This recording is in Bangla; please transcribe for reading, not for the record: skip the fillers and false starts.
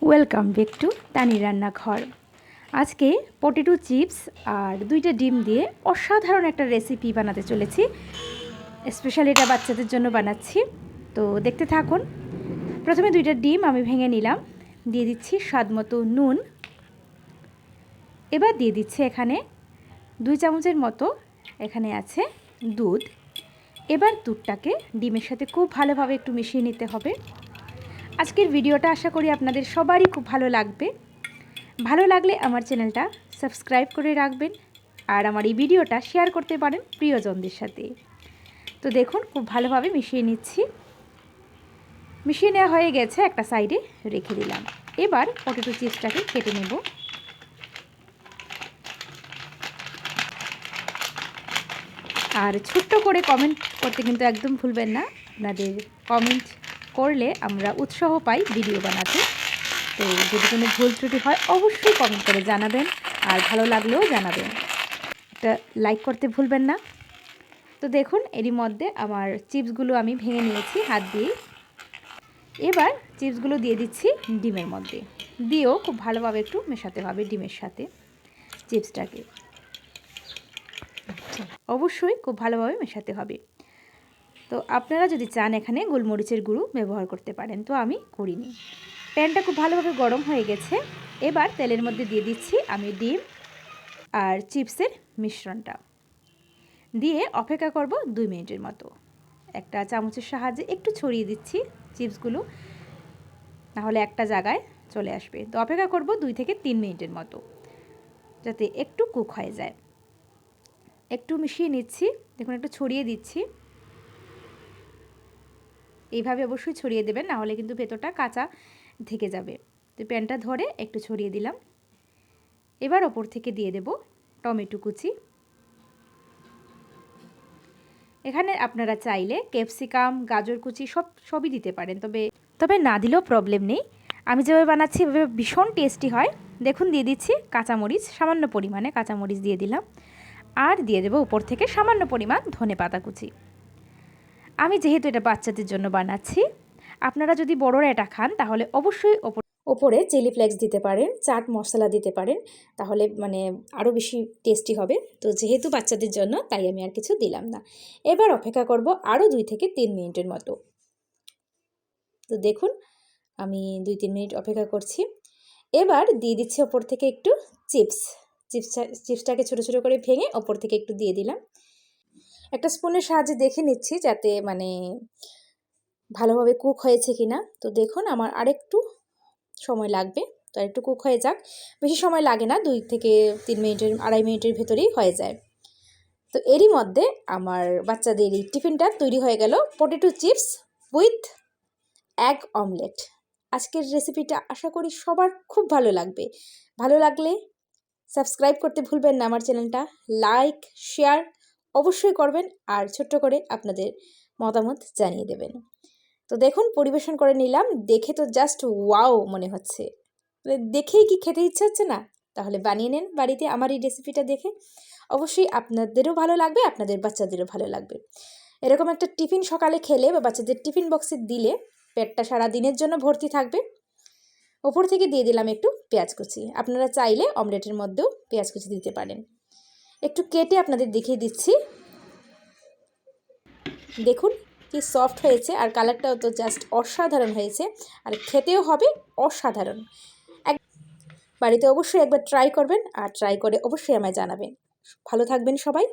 ওয়েলকাম ব্যাক টু তানি রান্নাঘর। আজকে পটেটো চিপস আর 2টা ডিম দিয়ে অসাধারণ একটা রেসিপি বানাতে চলেছি। স্পেশালি এটা বাচ্চাদের জন্য বানাচ্ছি, তো দেখতে থাকুন। প্রথমে 2টা ডিম আমি ভেঙে নিলাম, দিয়ে দিচ্ছি স্বাদমতো নুন। এবার দিয়ে দিচ্ছি এখানে 2 চামচের মতো এখানে আছে দুধ। এবার দুধটাকে ডিমের সাথে খুব ভালোভাবে একটু মিশিয়ে নিতে হবে। আজকের ভিডিওটা আশা করি আপনাদের সবারই খুব ভালো লাগবে। ভালো লাগলে আমার চ্যানেলটা সাবস্ক্রাইব করে রাখবেন আর আমার এই ভিডিওটা শেয়ার করতে পারেন প্রিয়জনদের সাথে। তো দেখুন খুব ভালোভাবে মিশিয়ে নিচ্ছি। মিশিয়ে নেওয়া হয়ে গেছে, একটা সাইডে রেখে দিলাম। এবার পটেটো চিপসটাকে কেটে নেব। আর ছোট্ট করে কমেন্ট করতে কিন্তু একদম ভুলবেন না। আপনাদের কমেন্ট করলে আমরা উৎসাহ পাই ভিডিও বানাতে। তো যদি কোনো ভুল ত্রুটি হয় অবশ্যই কমেন্ট করে জানাবেন, আর ভালো লাগলেও জানাবেন। একটা লাইক করতে ভুলবেন না। তো দেখুন এরই মধ্যে আমার চিপসগুলো আমি ভেঙে নিয়েছি হাত দিয়ে। এবার চিপসগুলো দিয়ে দিচ্ছি ডিমের মধ্যে, দিয়েও খুব ভালোভাবে একটু মেশাতে হবে ডিমের সাথে চিপসটাকে। অবশ্যই খুব ভালোভাবে মেশাতে হবে। তো আপনারা যদি চান এখানে গোলমরিচের গুঁড়ো ব্যবহার করতে পারেন, তো আমি করিনি। প্যানটা খুব ভালোভাবে গরম হয়ে গেছে। এবার তেলের মধ্যে দিয়ে দিচ্ছি আমি ডিম আর চিপসের মিশ্রণটা, দিয়ে অপেক্ষা করব 2 মিনিটের মতো। একটা চামচের সাহায্যে একটু ছড়িয়ে দিচ্ছি চিপসগুলো, নাহলে একটা জায়গায় চলে আসবে। তো অপেক্ষা করব 2 থেকে 3 মিনিটের মতো, যাতে একটু কুক হয়ে যায়। একটু মিশিয়ে নিচ্ছি, দেখুন একটু ছড়িয়ে দিচ্ছি। এইভাবে অবশ্যই ছড়িয়ে দেবেন, নাহলে কিন্তু ভেতরটা কাঁচা থেকে যাবে। তো প্যানটা ধরে একটু ছড়িয়ে দিলাম। এবার ওপর থেকে দিয়ে দেব টমেটো কুচি। এখানে আপনারা চাইলে ক্যাপসিকাম, গাজর কুচি সবই দিতে পারেন, তবে না দিলেও প্রবলেম নেই। আমি যেভাবে বানাচ্ছি এভাবে ভীষণ টেস্টি হয়। দেখুন দিয়ে দিচ্ছি কাঁচামরিচ, সামান্য পরিমাণে কাঁচামরিচ দিয়ে দিলাম। আর দিয়ে দেবো উপর থেকে সামান্য পরিমাণ ধনেপাতা কুচি। আমি যেহেতু এটা বাচ্চাদের জন্য বানাচ্ছি, আপনারা যদি বড়রা এটা খান তাহলে অবশ্যই ওপরে চিলি ফ্লেক্স দিতে পারেন, চাট মশলা দিতে পারেন, তাহলে আরও বেশি টেস্টি হবে। তো যেহেতু বাচ্চাদের জন্য তাই আমি আর কিছু দিলাম না। এবার অপেক্ষা করব আরও 2 থেকে 3 মিনিটের মতো। তো দেখুন আমি 2-3 মিনিট অপেক্ষা করছি। এবার দিয়ে দিচ্ছি ওপর থেকে একটু চিপসটাকে ছোটো ছোটো করে ভেঙে ওপর থেকে একটু দিয়ে দিলাম। একটা স্পুনের সাহায্যে দেখে নিচ্ছি যাতে ভালোভাবে কুক হয়েছে কিনা। তো দেখুন আমার আরেকটু সময় লাগবে, তো একটু কুক হয়ে যাক। বেশি সময় লাগে না, 2 থেকে 3 মিনিটের, 2.5 মিনিটের ভেতরেই হয়ে যায়। তো এরই মধ্যে আমার বাচ্চাদের এই টিফিনটা তৈরি হয়ে গেল, potato chips with egg omelette. আজকের রেসিপিটা আশা করি সবার খুব ভালো লাগবে। ভালো লাগলে সাবস্ক্রাইব করতে ভুলবেন না আমার চ্যানেলটা, লাইক শেয়ার অবশ্যই করবেন, আর ছোট্ট করে আপনাদের মতামত জানিয়ে দেবেন। তো দেখুন পরিবেশন করে নিলাম, দেখে তো জাস্ট ওয়াও মনে হচ্ছে, দেখেই কি খেতে ইচ্ছে হচ্ছে না? তাহলে বানিয়ে নেন বাড়িতে আমার এই রেসিপিটা দেখে। অবশ্যই আপনাদেরও ভালো লাগবে, আপনাদের বাচ্চাদেরও ভালো লাগবে। এরকম একটা টিফিন সকালে খেলে বা বাচ্চাদের টিফিন বক্সে দিলে পেটটা সারা দিনের জন্য ভর্তি থাকবে। ওপর থেকে দিয়ে দিলাম একটু পেঁয়াজ কুচি। আপনারা চাইলে অমলেটের মধ্যেও পেঁয়াজ কুচি দিতে পারেন। একটু কেটে আপনাদের দেখিয়ে দিচ্ছি। দেখুন কি সফট হয়েছে, আর কালারটাও তো জাস্ট অসাধারণ হয়েছে, আর খেতেও হবে অসাধারণ। বাড়িতে অবশ্যই একবার ট্রাই করবেন, আর ট্রাই করে অবশ্যই আমায় জানাবেন। ভালো থাকবেন সবাই।